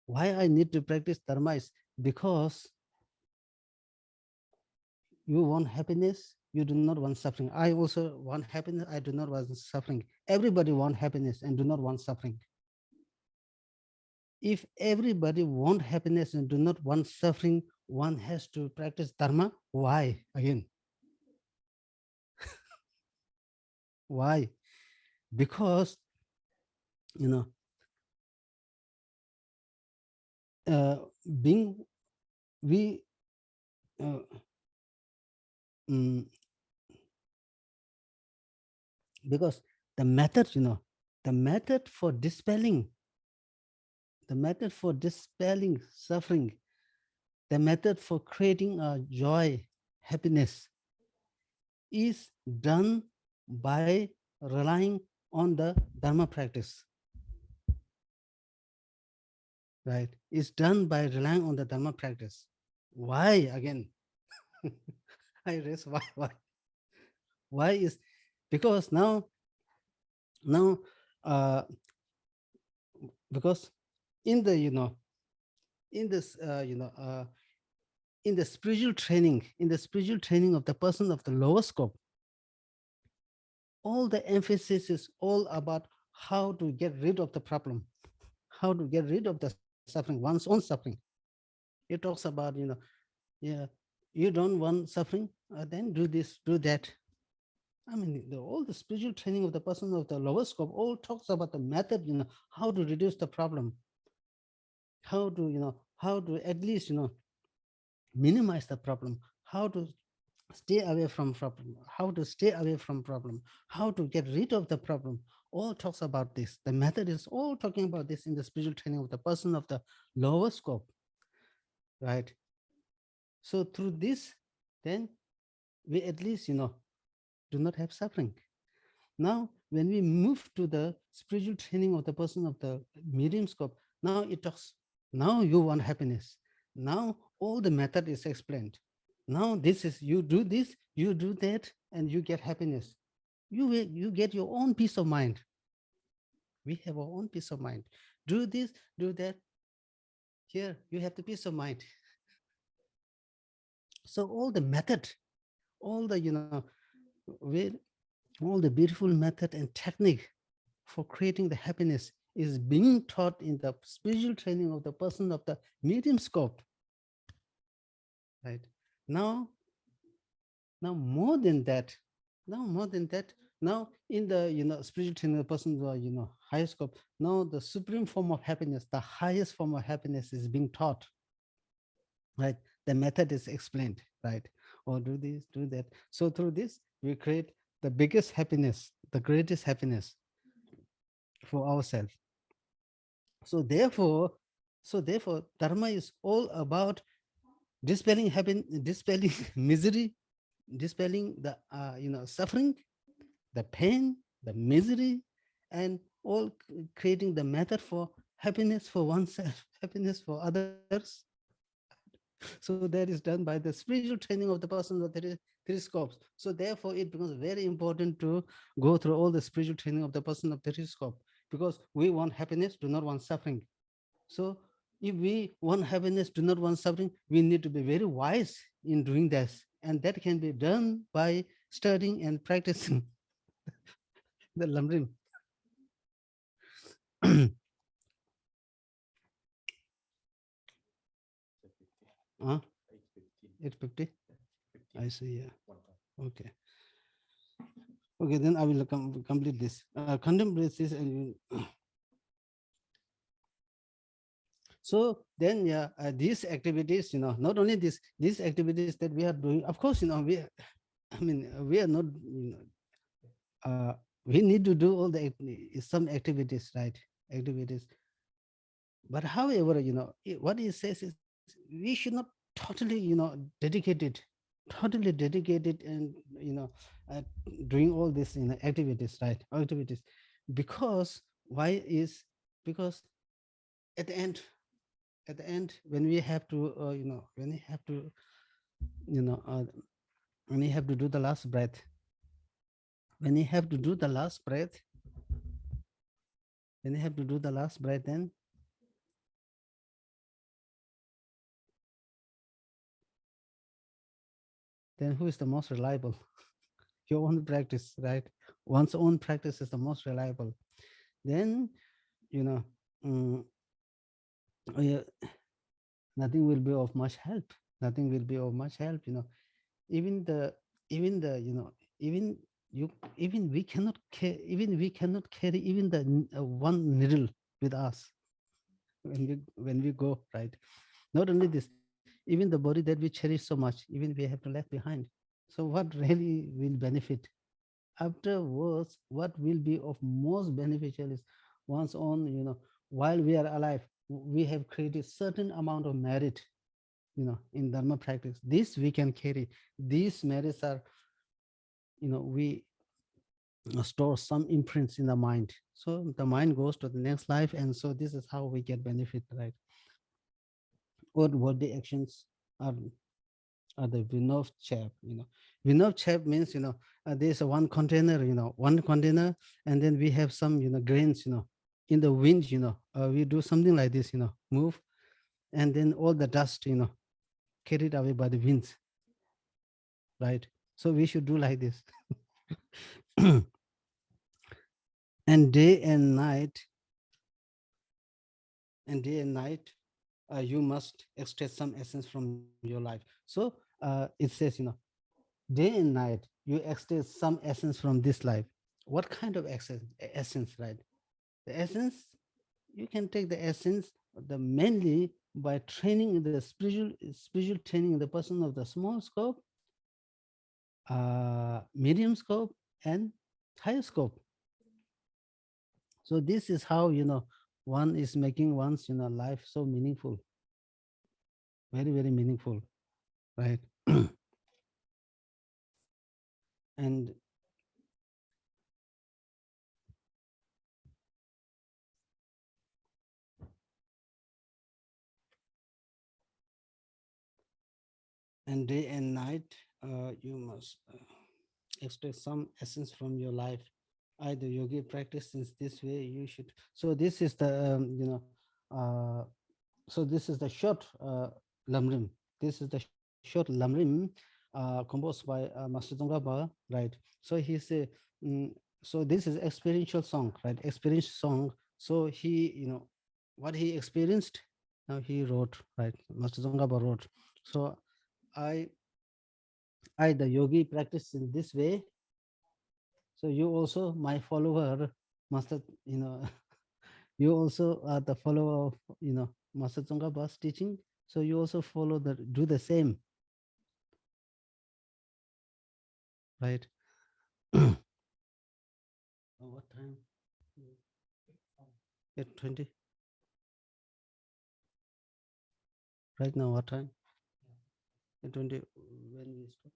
Why I need to practice dharma is because you want happiness, you do not want suffering. I also want happiness, I do not want suffering. Everybody want happiness and do not want suffering. If everybody want happiness and do not want suffering, one has to practice dharma. Why? Again, why? Because you know uh, being we uh, mm, because the method, the method for dispelling suffering, the method for creating joy, happiness, is done by relying on the dharma practice, right? It's done by relying on the dharma practice. Why? Again, I raise why is because now uh because in the in this in the spiritual training of the person of the lower scope, all the emphasis is all about how to get rid of the problem, how to get rid of the suffering, one's own suffering. It talks about, yeah, you don't want suffering, then do this, do that. I mean, all the spiritual training of the person of the lower scope all talks about the method, how to reduce the problem, how to at least, minimize the problem, how to stay away from problem, how to get rid of the problem. All talks about this. The method is all talking about this in the spiritual training of the person of the lower scope, right? So through this, then we at least, do not have suffering. Now, when we move to the spiritual training of the person of the medium scope, now it talks, now you want happiness. Now all the method is explained. Now this is, you do this, you do that, and you get happiness. you get your own peace of mind. We have our own peace of mind. Do this, do that. Here, you have the peace of mind. So all the method, all the, with all the beautiful method and technique for creating the happiness is being taught in the spiritual training of the person of the medium scope, right? Now, now more than that, now more than that, now in the, spiritual training of the person, higher scope, now the supreme form of happiness, the highest form of happiness is being taught, right? The method is explained, right? Or do this, do that. So through this, we create the biggest happiness, the greatest happiness for ourselves. So therefore, dharma is all about dispelling happiness, dispelling misery, dispelling the suffering, the pain, the misery, and all creating the method for happiness for oneself, happiness for others. So that is done by the spiritual training of the person of three scopes. So therefore, it becomes very important to go through all the spiritual training of the person of three scope, because we want happiness, do not want suffering. So if we want happiness, do not want suffering, we need to be very wise in doing this. And that can be done by studying and practicing the lamrim. Huh? 850? I see, yeah. Okay. Okay, then I will complete this. Contemplate this and so then, yeah, these activities, not only these activities that we are doing, of course, I mean, we are not, we need to do all the some activities, right? Activities. But however, what he says is we should not totally, dedicated, totally dedicated and, uh, doing all this, activities, right? Activities. Because why is, because at the end, when we have to, when we have to, you know, uh, when you have to do the last breath, when you have to do the last breath, when you have to do the last breath, then who is the most reliable? Your own practice, right? One's own practice is the most reliable. Then, you know, mm, yeah, nothing will be of much help. Nothing will be of much help. Even the, even the, even you, even we cannot even we cannot carry even the one needle with us when we go, right? Not only this, even the body that we cherish so much, even we have to left behind. So what really will benefit afterwards? What will be of most beneficial is one's own, while we are alive, we have created certain amount of merit, in dharma practice. This we can carry. These merits are, we store some imprints in the mind, so the mind goes to the next life, and so this is how we get benefit, right? What the actions are the Vinov chap, Vinov chap means, there's a one container, one container, and then we have some, grains, in the wind, we do something like this, move, and then all the dust, carried away by the winds, right? So we should do like this. And day and night, and day and night, you must extract some essence from your life. So it says, day and night, you extract some essence from this life. What kind of essence, right? The essence, you can take the essence, the mainly by training in the spiritual training in the person of the small scope, medium scope, and higher scope. So this is how, one is making one's, life so meaningful, very, very meaningful, right? and and day and night, you must. extract some essence from your life. Either yogi practice in this way, you should. So this is the so this is the short lamrim. This is the short lamrim composed by Master Tsongkhapa, right? So he say, so this is experiential song, right? Experiential song. So he, what he experienced, now he wrote, right? Master Tsongkhapa wrote. So I, the yogi, practice in this way. So you also, my follower, Master, you also are the follower of, Master Tsongkhapa's teaching. So you also follow do the same, right? What time? 8:20. Right now, what time? 8:20. When we stop?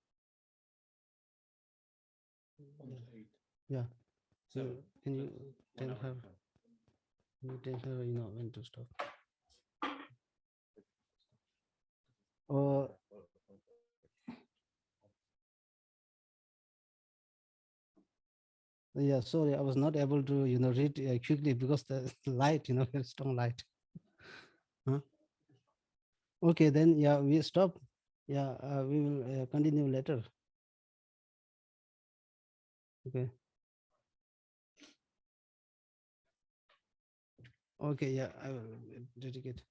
Yeah. So can you tell her? Can you tell her, when to stop? Or yeah, sorry, I was not able to, read quickly because the light, very strong light. Huh? Okay, then yeah, we stop. Yeah, we will continue later. Okay. Okay, yeah, I will dedicate.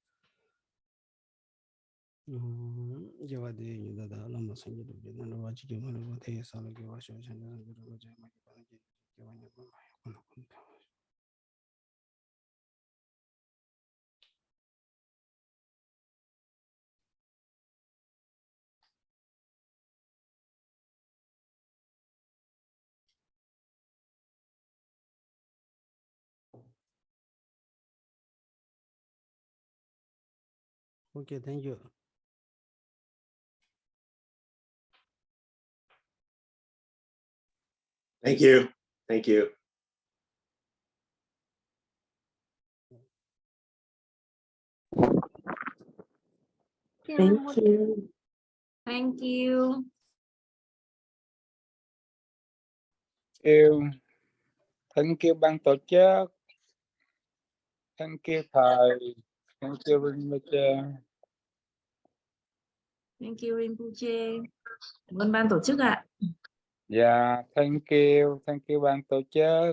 Okay, thank you. Thank you. Thank you. Thank you. Thank you. Thank you ban tổ chức. Thank you thầy. Thank you Rinpoche. Thank you Rinpoche. Cảm ơn ban tổ chức ạ. Yeah, thank you ban tổ chức.